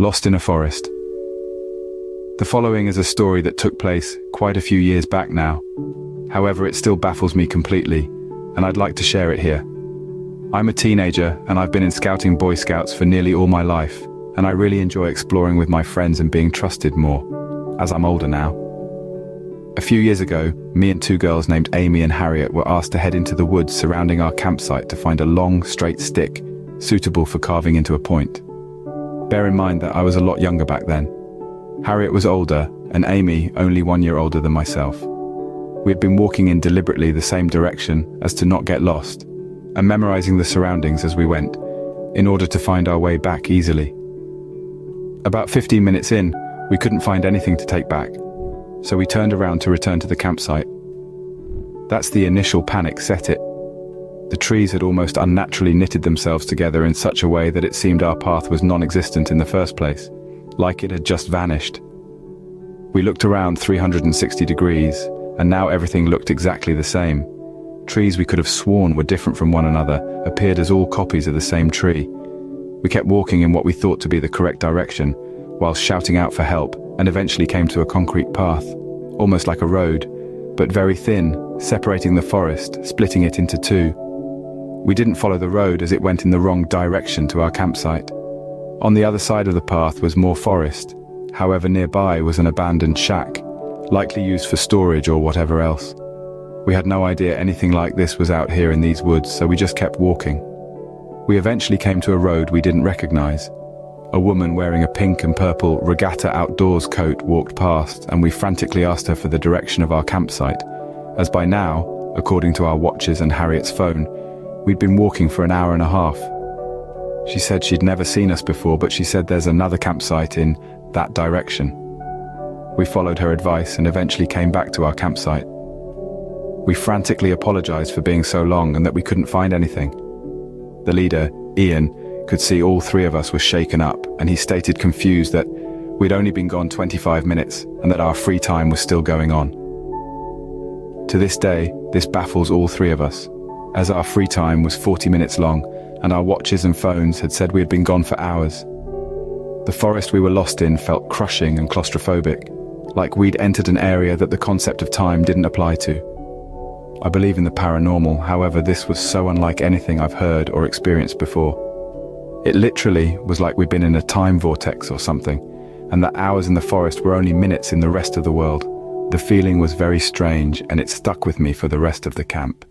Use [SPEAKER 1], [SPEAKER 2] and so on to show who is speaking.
[SPEAKER 1] Lost in a forest. The following is a story that took place quite a few years back now. However, it still baffles me completely, and I'd like to share it here. I'm a teenager, and I've been in Scouting Boy Scouts for nearly all my life, and I really enjoy exploring with my friends and being trusted more, as I'm older now. A few years ago, me and two girls named Amy and Harriet were asked to head into the woods surrounding our campsite to find a long, straight stick, suitable for carving into a point. Bear in mind that I was a lot younger back then. Harriet was older, and Amy only 1 year older than myself. We had been walking in deliberately the same direction as to not get lost, and memorizing the surroundings as we went, in order to find our way back easily. About 15 minutes in, we couldn't find anything to take back, so we turned around to return to the campsite. That's the initial panic set it. The trees had almost unnaturally knitted themselves together in such a way that it seemed our path was non-existent in the first place, like it had just vanished. We looked around 360 degrees, and now everything looked exactly the same. Trees we could have sworn were different from one another appeared as all copies of the same tree. We kept walking in what we thought to be the correct direction, while shouting out for help, and eventually came to a concrete path, almost like a road, but very thin, separating the forest, splitting it into two. We didn't follow the road as it went in the wrong direction to our campsite. On the other side of the path was more forest. However, nearby was an abandoned shack, likely used for storage or whatever else. We had no idea anything like this was out here in these woods, so we just kept walking. We eventually came to a road we didn't recognize. A woman wearing a pink and purple regatta outdoors coat walked past, and we frantically asked her for the direction of our campsite, as by now, according to our watches and Harriet's phone, we'd been walking for an hour and a half. She said she'd never seen us before, but she said there's another campsite in that direction. We followed her advice and eventually came back to our campsite. We frantically apologized for being so long and that we couldn't find anything. The leader, Ian, could see all three of us were shaken up, and he stated confused that we'd only been gone 25 minutes and that our free time was still going on. To this day, this baffles all three of us, as our free time was 40 minutes long, and our watches and phones had said we had been gone for hours. The forest we were lost in felt crushing and claustrophobic, like we'd entered an area that the concept of time didn't apply to. I believe in the paranormal, however, this was so unlike anything I've heard or experienced before. It literally was like we'd been in a time vortex or something, and that hours in the forest were only minutes in the rest of the world. The feeling was very strange, and it stuck with me for the rest of the camp.